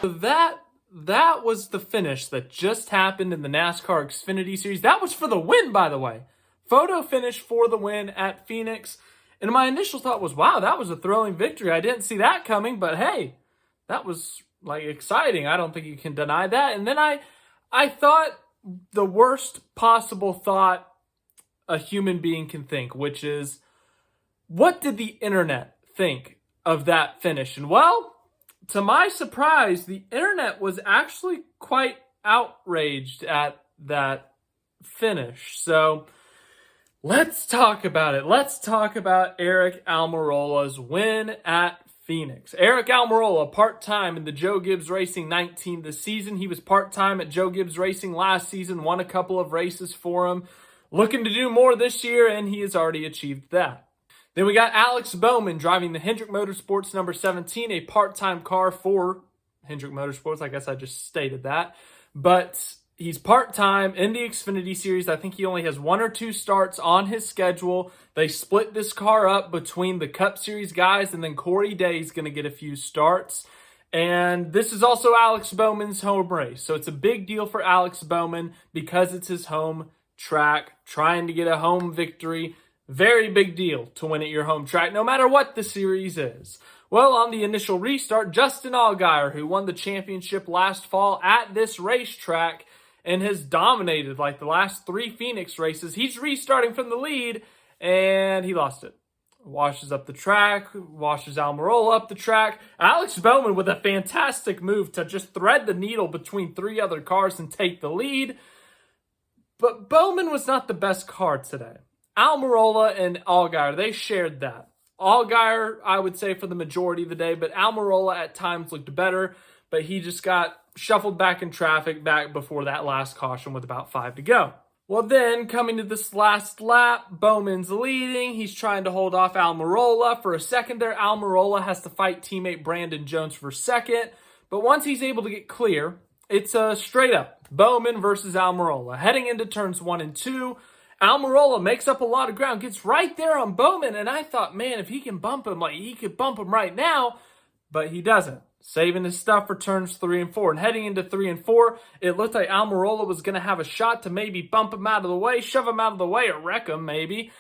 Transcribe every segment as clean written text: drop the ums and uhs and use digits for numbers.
That was the finish that just happened in the NASCAR Xfinity Series. That was for the win, by the way. Photo finish for the win at Phoenix. And my initial thought was, wow, that was a thrilling victory. I didn't see that coming, but hey, that was like exciting. I don't think you can deny that. And then I thought the worst possible thought a human being can think, which is, what did the internet think of that finish? And well, to my surprise, the internet was actually quite outraged at that finish. So let's talk about it. Let's talk about Aric Almirola's win at Phoenix. Aric Almirola, part-time in the Joe Gibbs Racing 19 this season. He was part-time at Joe Gibbs Racing last season, won a couple of races for him. Looking to do more this year, and he has already achieved that. Then we got Alex Bowman driving the Hendrick Motorsports number 17, a part-time car for Hendrick Motorsports. I guess I just stated that. But he's part-time in the Xfinity Series. I think he only has 1 or 2 starts on his schedule. They split this car up between the Cup Series guys, and then Corey Day is going to get a few starts. And this is also Alex Bowman's home race. So it's a big deal for Alex Bowman because it's his home track, trying to get a home victory. Very big deal to win at your home track, no matter what the series is. Well, on the initial restart, Justin Allgaier, who won the championship last fall at this racetrack and has dominated like the last 3 Phoenix races, he's restarting from the lead, and he lost it. Washes up the track, washes Almirola up the track. Alex Bowman with a fantastic move to just thread the needle between 3 other cars and take the lead. But Bowman was not the best car today. Almirola and Allgaier, they shared that. Allgaier, I would say, for the majority of the day, but Almirola at times looked better, but he just got shuffled back in traffic back before that last caution with about 5 to go. Well, then, coming to this last lap, Bowman's leading. He's trying to hold off Almirola. For a second there, Almirola has to fight teammate Brandon Jones for second, but once he's able to get clear, it's a straight up Bowman versus Almirola. Heading into turns 1 and 2, Almirola makes up a lot of ground, gets right there on Bowman, and I thought, man, if he can bump him, like he could bump him right now, but he doesn't. Saving his stuff for turns 3 and 4. And heading into 3 and 4, it looked like Almirola was going to have a shot to maybe bump him out of the way, shove him out of the way, or wreck him maybe.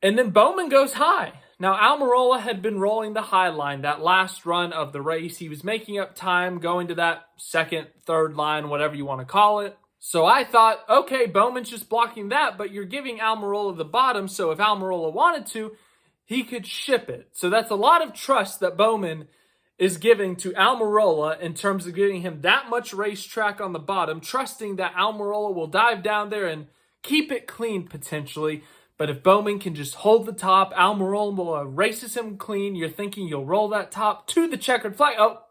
And then Bowman goes high. Now, Almirola had been rolling the high line that last run of the race. He was making up time, going to that second, third line, whatever you want to call it. So I thought, okay, Bowman's just blocking that, but you're giving Almirola the bottom, so if Almirola wanted to, he could ship it. So that's a lot of trust that Bowman is giving to Almirola in terms of giving him that much racetrack on the bottom, trusting that Almirola will dive down there and keep it clean potentially. But if Bowman can just hold the top, Almirola races him clean. You're thinking you'll roll that top to the checkered flag. Oh,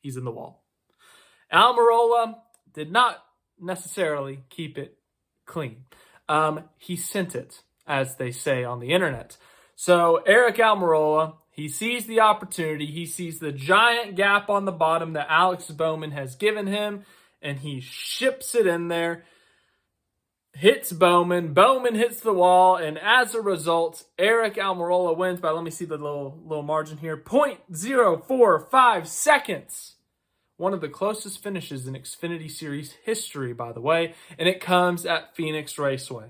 he's in the wall. Almirola did not necessarily keep it clean. He sent it, as they say on the internet. So Aric Almirola, he sees the opportunity. He sees the giant gap on the bottom that Alex Bowman has given him, and he ships it in there, hits Bowman. Bowman hits the wall, and as a result, Aric Almirola wins by, let me see the little margin here, 0.045 seconds. One of the closest finishes in Xfinity Series history, by the way, and it comes at Phoenix Raceway.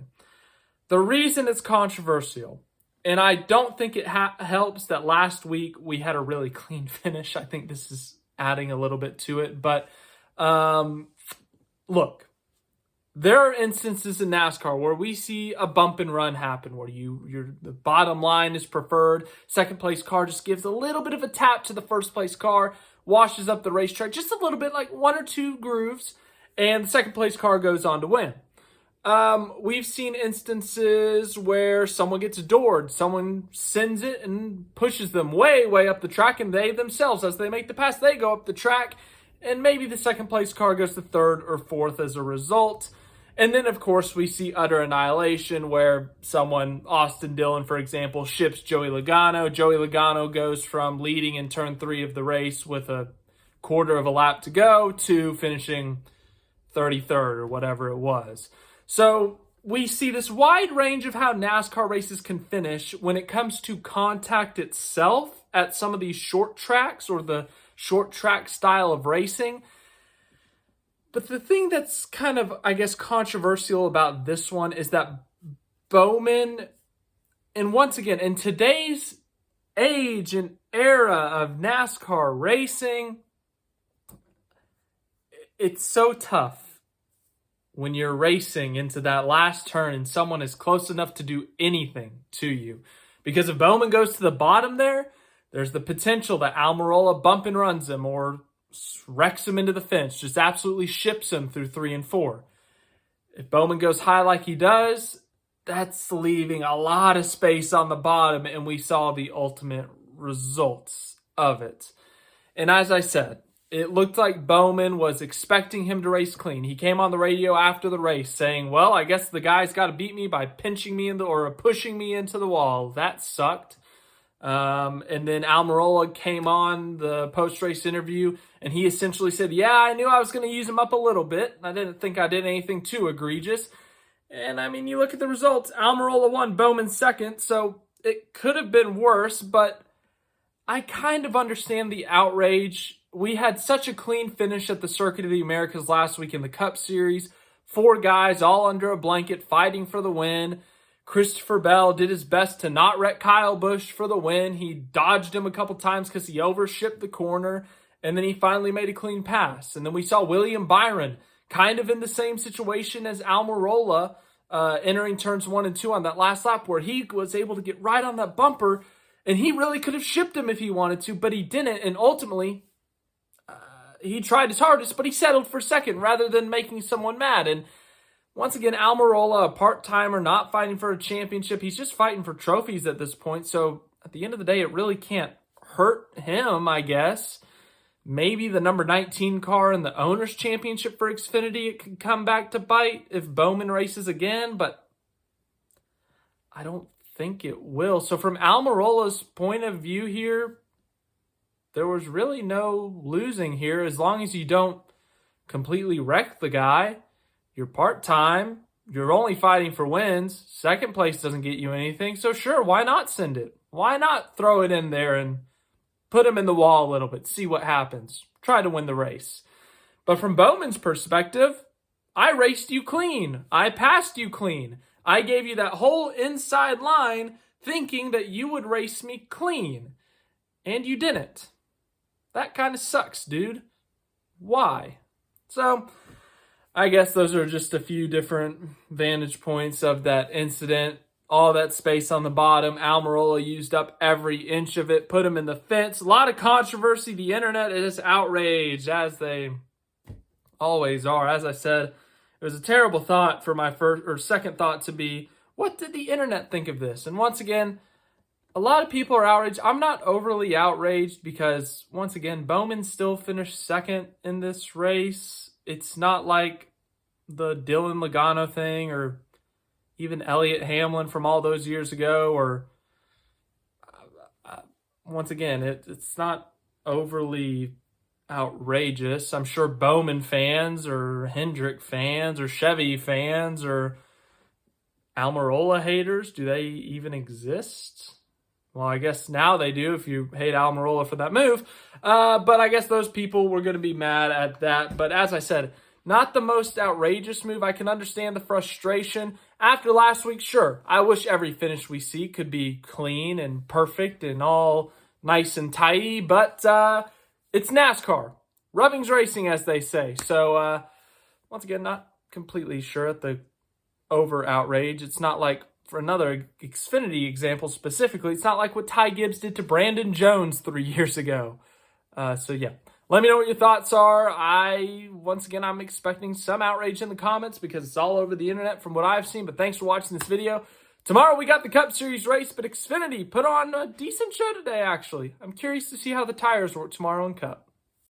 The reason it's controversial, and I don't think it helps that last week we had a really clean finish. I think this is adding a little bit to it. But look, there are instances in NASCAR where we see a bump and run happen, where the bottom line is preferred. Second place car just gives a little bit of a tap to the first place car, washes up the racetrack just a little bit, like 1 or 2 grooves, and the second place car goes on to win. We've seen instances where someone gets doored, someone sends it and pushes them way, way up the track, and they themselves, as they make the pass, they go up the track, and maybe the second place car goes to 3rd or 4th as a result. And then, of course, we see utter annihilation where someone, Austin Dillon, for example, ships Joey Logano. Joey Logano goes from leading in turn 3 of the race with a quarter of a lap to go to finishing 33rd or whatever it was. So we see this wide range of how NASCAR races can finish when it comes to contact itself. at some of these short tracks or the short track style of racing. But the thing that's kind of, I guess, controversial about this one is that Bowman, and once again, in today's age and era of NASCAR racing, it's so tough when you're racing into that last turn and someone is close enough to do anything to you. Because if Bowman goes to the bottom there's the potential that Almirola bump and runs him or wrecks him into the fence, just absolutely ships him through 3 and 4. If Bowman goes high like he does, that's leaving a lot of space on the bottom, and we saw the ultimate results of it. And as I said, it looked like Bowman was expecting him to race clean. He came on the radio after the race saying, well, I guess the guy's got to beat me by pinching me or pushing me into the wall. That sucked. And then Almirola came on the post-race interview, and he essentially said, yeah, I knew I was going to use him up a little bit. I didn't think I did anything too egregious. And, I mean, you look at the results. Almirola won, Bowman second, so it could have been worse, but I kind of understand the outrage. We had such a clean finish at the Circuit of the Americas last week in the Cup Series. 4 guys all under a blanket fighting for the win. Christopher Bell did his best to not wreck Kyle Busch for the win. He dodged him a couple times because he overshipped the corner, and then he finally made a clean pass. And then we saw William Byron kind of in the same situation as Almirola entering turns 1 and 2 on that last lap, where he was able to get right on that bumper, and he really could have shipped him if he wanted to, but he didn't. And ultimately, he tried his hardest, but he settled for second rather than making someone mad. And once again, Almirola, a part-timer, not fighting for a championship. He's just fighting for trophies at this point. So at the end of the day, it really can't hurt him, I guess. Maybe the number 19 car in the Owners' Championship for Xfinity, it could come back to bite if Bowman races again, but I don't think it will. So from Almirola's point of view here, there was really no losing here as long as you don't completely wreck the guy. You're part-time. You're only fighting for wins. Second place doesn't get you anything. So sure, why not send it? Why not throw it in there and put him in the wall a little bit, see what happens. Try to win the race. But from Bowman's perspective, I raced you clean. I passed you clean. I gave you that whole inside line thinking that you would race me clean. And you didn't. That kind of sucks, dude. Why? So I guess those are just a few different vantage points of that incident. All that space on the bottom, Almirola used up every inch of it, put him in the fence. A lot of controversy. The internet is outraged, as they always are. As I said, it was a terrible thought for my second thought to be, what did the internet think of this? And once again, a lot of people are outraged. I'm not overly outraged because, once again, Bowman still finished second in this race. It's not like the Dylan Logano thing or even Elliott Hamlin from all those years ago. Or once again, it's not overly outrageous. I'm sure Bowman fans or Hendrick fans or Chevy fans or Almirola haters, do they even exist? Well, I guess now they do if you hate Almirola for that move. But I guess those people were going to be mad at that. But as I said, not the most outrageous move. I can understand the frustration. After last week, sure, I wish every finish we see could be clean and perfect and all nice and tidy. But it's NASCAR. Rubbing's racing, as they say. So, once again, not completely sure at the over outrage. It's not like, for another Xfinity example specifically, it's not like what Ty Gibbs did to Brandon Jones 3 years ago. So yeah, let me know what your thoughts are. Once again, I'm expecting some outrage in the comments because it's all over the internet from what I've seen, but thanks for watching this video. Tomorrow we got the Cup Series race, but Xfinity put on a decent show today, actually. I'm curious to see how the tires work tomorrow in Cup.